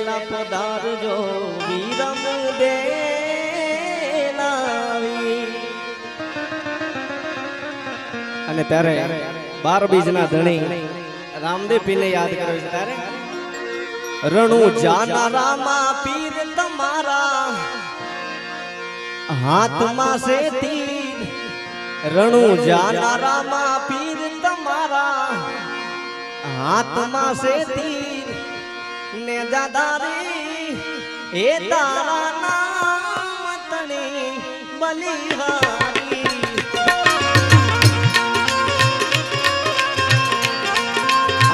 વેલા પધારજો વિરમ દેનાવી. અને ત્યારે 12 બીજના ધણી રામદેવ પીરને યાદ કરે છે. ત્યારે રણુ જાના રામા પીર તમારા હાથમાં છે તીર. રણુ જાના રામા પીર તમારા હાથમાં છે તીર. ને જાદારી એ તારા નામ તણી બલિહારી.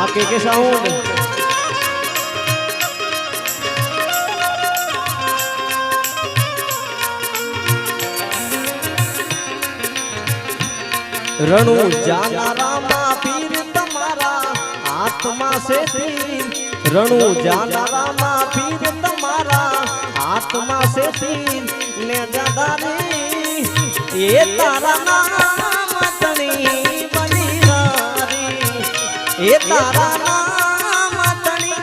આ કે સાઉન્ડ રણુ જાના રામા પીર તમારા હાથમાં છે તીર. રણુ જાના રામા પીર તમારા હાથમાં છે તીર. ને જાદારી એ તારા નામ તણી બલિહારી. એ તારા નામ તણી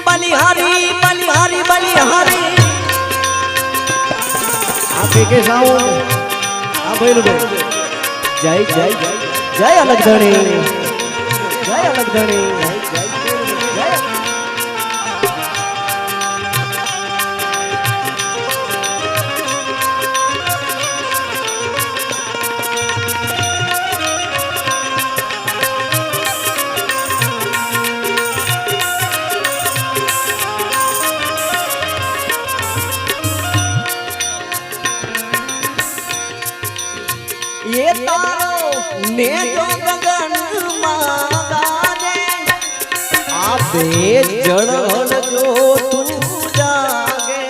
બલિહારી બલિહારી બલિહારી. આ કે સાઉન્ડ આ ભાઈનું ભાઈ જય જય જય અલગ ધણી જય અલગ ધણી જય જય. ये तारो ने जो गगन मागाने आबे जड़ल जो तू जागे.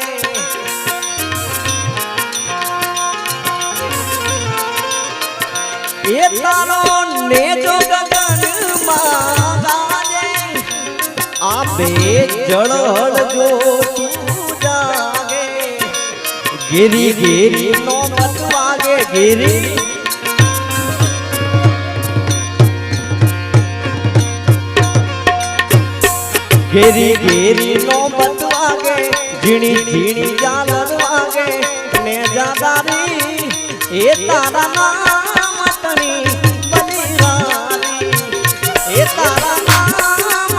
ये तारो ने जो गगन मागाने आबे जड़ल जो तू जागे. गिरी गिरी नो मतवागे गिरी घेरी घेरी नो बतवागे झीणी झीणी जालर वागे. ने जादारी ए तारा नाम तणी बलिहारी. ए तारा नाम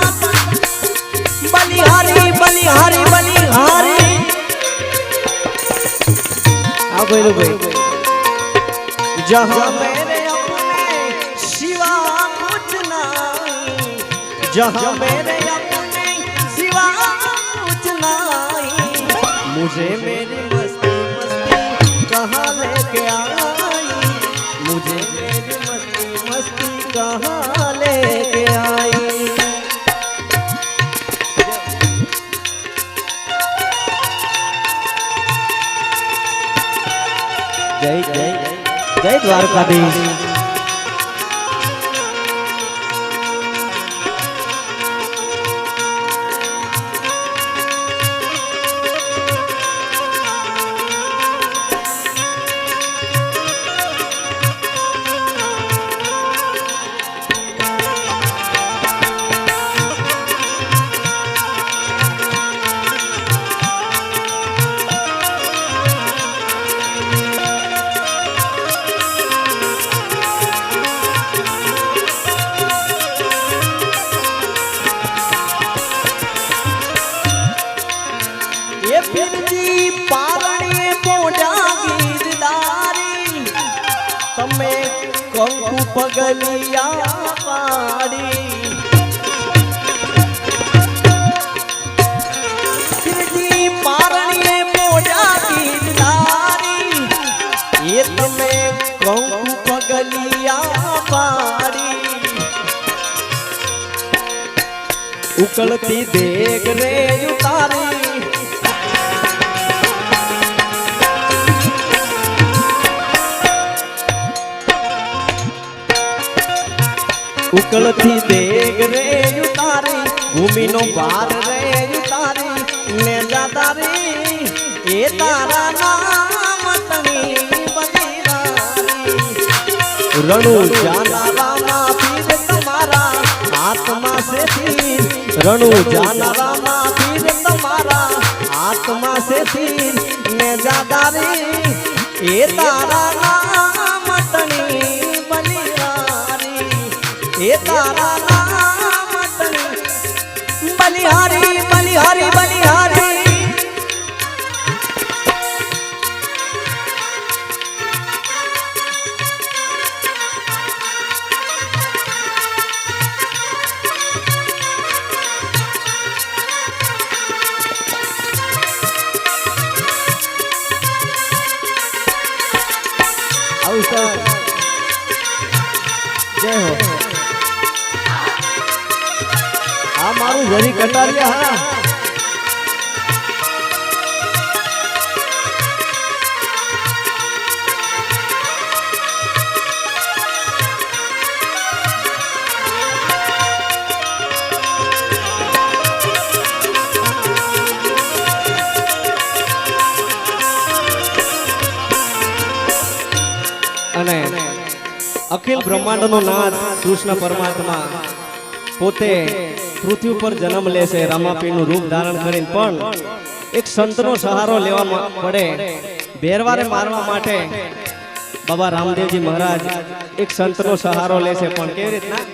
बलिहारी बलिहारी बलिहारी. आ बोलो भाई जहां मेरे अपने सिवा कुछ नहीं. जहां मेरे मुझे मेरी मस्ती मस्ती कहाँ लेके आई. मुझे मेरी मस्ती मस्ती कहाँ लेके आई. जय जय जय द्वारकाधीश. कंकु पगलिया पाड़ी. फिरजी पारणी मोजा गिरधारी. ये तुम्हें कंकु पगलिया पाड़ी. उकलती देख रे उतारी. उकलती देख रे उतारी. भूमि नो बार रे उतारी. ने जादारी ए तारा नाम तणी बलिहारी. रणु जाना रामा पीर तुम्हारा हाथ में से तीर. रणु जाना रामा पीर पीर तुम्हारा आत्मा से तीर ने ज्यादा रे ये तारा नाम तनी बलिहारी ये तारा नाम तनी बलिहारी बलिहारी बलिहारी जय हो आ मारू जरी कटारिया हा અને અખિલ બ્રહ્માંડનો નાથ કૃષ્ણ પરમાત્મા પોતે પૃથ્વી પર જન્મ લે છે રામાપીરનું રૂપ ધારણ કરીને પણ એક સંતનો સહારો લેવા પડે ભેરવારે મારવા માટે બાબા રામદેવજી મહારાજ એક સંતનો સહારો લે છે પણ કેવી રીતના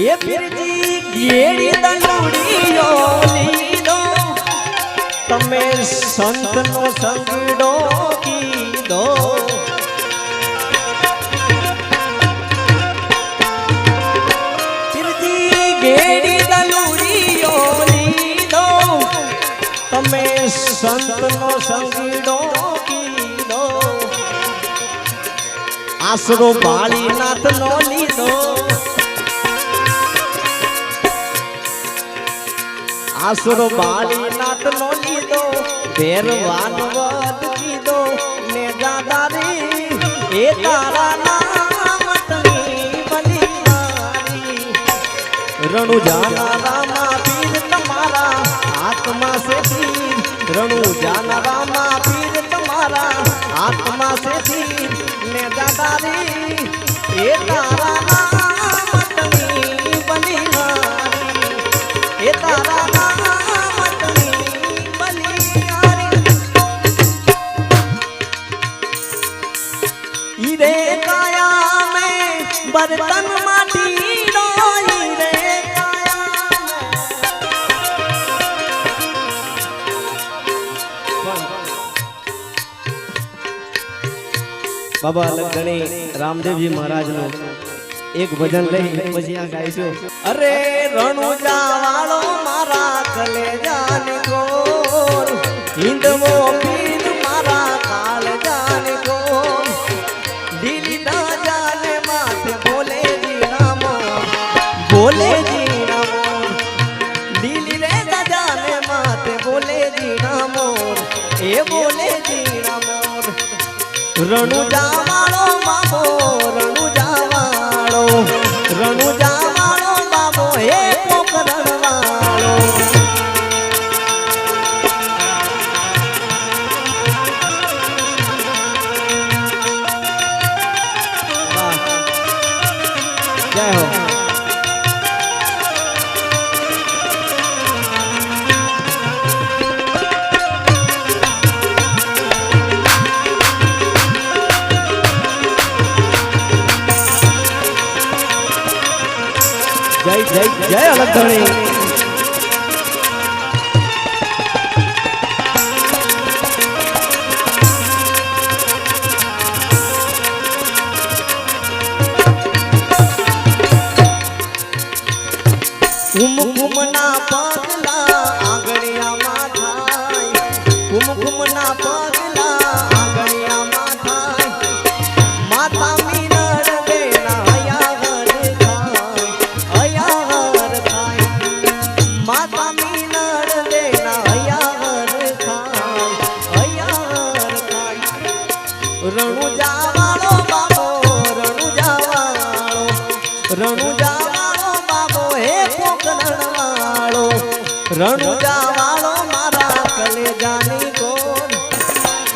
એ પીરજી ગેડી દંડુડીઓ લીધો તમે સંતનો સંગડો કીધો गेड़ी दलूरियो लीधो तमे संतनो संगीडो कीधो आसरो बाली नाथ नो लीधो आसरो बाली नाथ नो लीधो बेरवान वद कीधो ने दादा रे ए तारा नाम तनी रणु जाना रामा पीर तुम्हारा आत्मा से तीर रणु जाना रामा पीर तुम्हारा आत्मा से तीर ने दादा रे ये तारा नाम तनी बलिहारी ये तारा नाम तनी बलिहारी ईरे काया में बर्तन माटी बाबा लखनी रामदेवजी महाराज नो एक भजन लई પછી આ ગાઈશું અરે રણુજા વાળો મારા કલેજાન ગોર હિંદવો પીર મારા કાળજાન ગોર દિલી ના જાને માથે બોલે જી નામો દિલી રે ના જાને માથે બોલે જી નામો એ બોલે જી નામો रणुजा वालो बाबो रणुजा वालो बाबो हे पोकरण वालो जय हो जय जय जय अलगधणी कुमकुमना पगला आंगणिया माथाय कुमकुमना पगला आंगणिया माथाय माता मीनड़ देना यावर थाय माता मीनड़ देना यावर थाय रणुजा वालो बाबो रणुजा वालो बाबो हे पोकरण वालो रणुजा वालो मारा कलेजानी गोर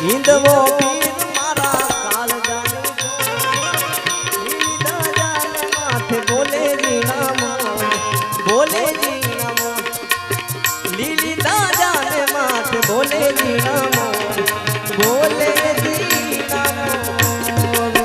हिंदवो पीर मारा कालजानी गोर माथे बोले जी नामो બોલે જીણા મોર બોલે જીણા મોર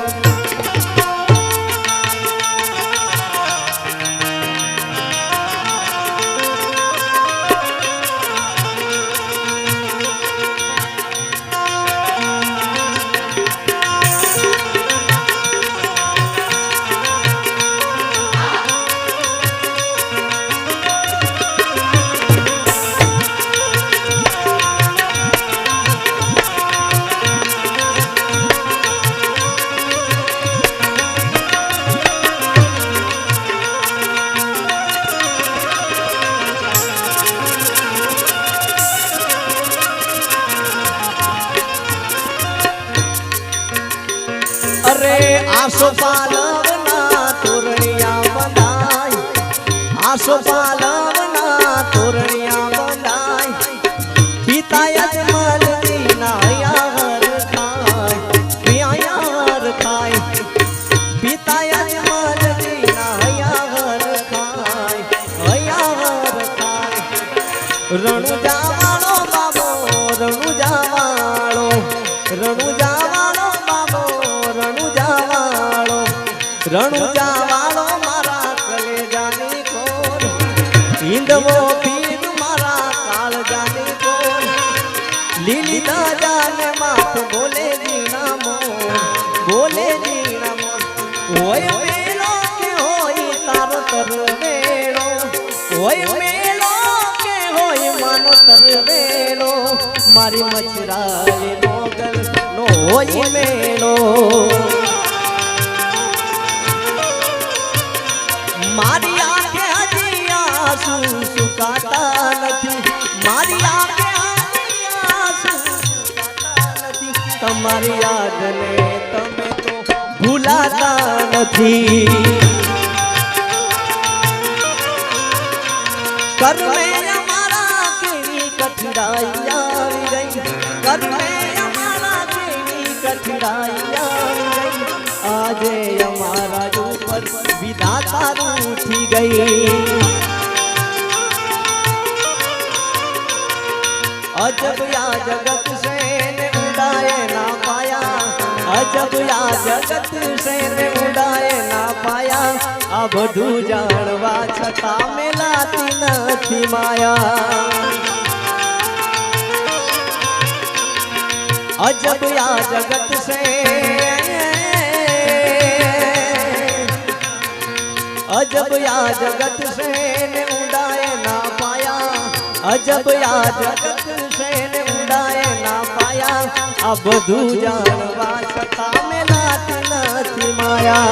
अरे आसो पालवना तोरणिया बनाय आसो पालवना तोरणिया बनाय पिता यजमानी नायार खाय पियार खाय पिता यजमानी नायार खाय अयार खाय रणु जावाळो बाबो रणु जावाळो रणु जावाळो बाबो रणु जावाळो मारा कलेजानी कोर ईंदवो पीर मारा काळजानी कोर લીલી દાદાને માથ બોલે જીણા મોર બોલે જીણા મોર હોય મેલો કે હોય તારો તરવેલો હોય મેલો કે હોય માનો તરવેલો મારી મચરાએ મોગલ નો હોય મેલો મારી આંખે હજી આંસુ સુકાતા નથી મારી આંખે હજી આંસુ સુકાતા નથી તમારી યાદને તમે તો ભૂલાતા નથી કર્મે અમારા કેવી કઠિનાઈ આવી ગઈ કર્મે અમારા કેવી કઠિનાઈ આવી ગઈ આજે અમારા ઉપર વિધાતા रूठी गई अजब या जगत से ने उड़ाए ना पाया अजब या जगत से ने उड़ाए ना पाया आ બધું જાણવા છતાં મેલાતી નથી માયા अजब या जगत से अजब या जगत से ने उड़ाए ना पाया अजब या जगत से ने उड़ाए ना पाया आ બધું જાણવા છતાં મેલાતી નથી માયા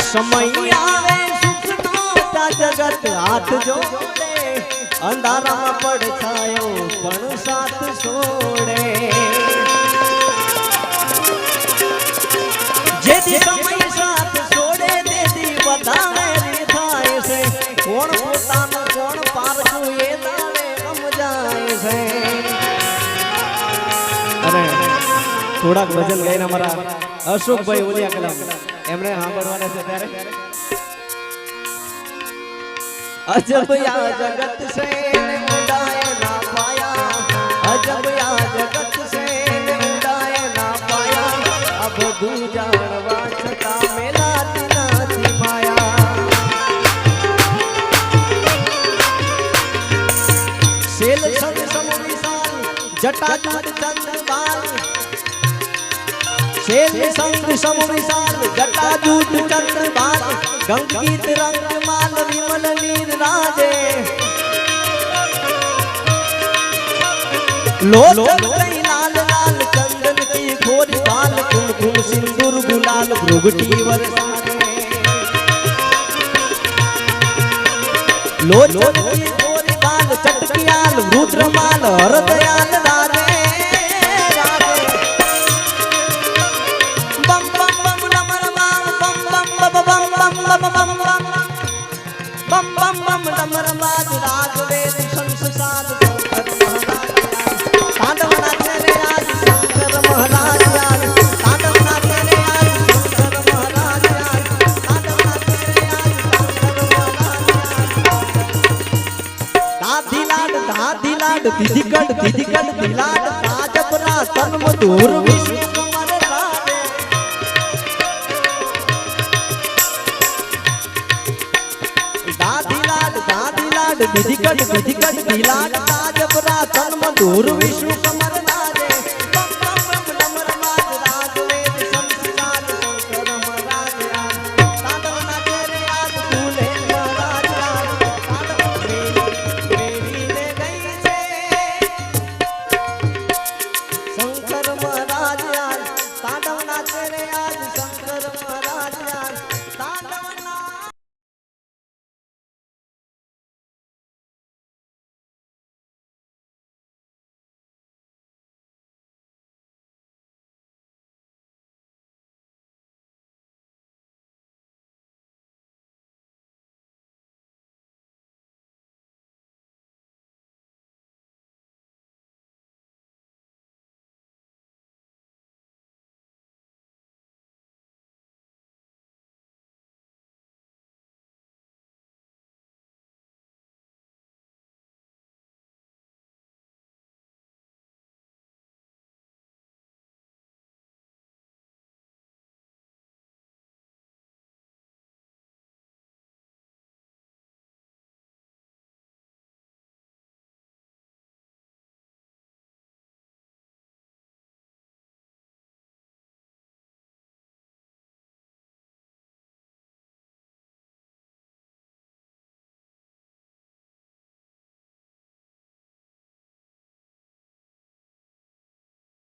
સમય આવે સુખનો જગત હાથ જોડે અંધારામાં પડછાયો પણ સાથ છોડે જેથી સમય સાથ છોડે તેથી વધારે થાય છે કોણ પોતાનું કોણ પારખું એ દાડે સમજાય છે અને થોડાક ભજન ગાઈને અમારા અશોકભાઈ ઉલિયા કલામ એમણે સાંભળવાના છે ત્યારે अजब या जगत से उड़ाए ना पाया अजब या जगत से उड़ाए ना पाया अब दू जानवा छता मेलाती नाती माया सेल संग समविशाल जटाजूट चंद्रबाल सेल संग समविशाल जटाजूट चंद्रबाल गंग गीत रंग माल विमल नीर राजे लोचन लाल लाल चंदन की खोरी बाल कुमकुम सिंदूर गुलाल भ्रुगटी वरसाने लोचन की खोरी बाल चटकियाल रुद्रमाल हरदयाल राजे बम बम बम नमर बम बम बम बम बम बम बम बम बम बम बम डमर बाज राग वेद संसार शंकर महाराज तांडव नाचे रे आज शंकर महाराज तांडव नाचे रे आज शंकर महाराज तांडव नाचे रे आज शंकर महाराज દાદી લાડ દીદી કડ દિલાડ તાજપરા તન મધુર વિષ્ણુ કમર રાવે દાદી લાડ દીદી કડ દિલાડ તાજપરા તન મધુર વિષ્ણુ કમર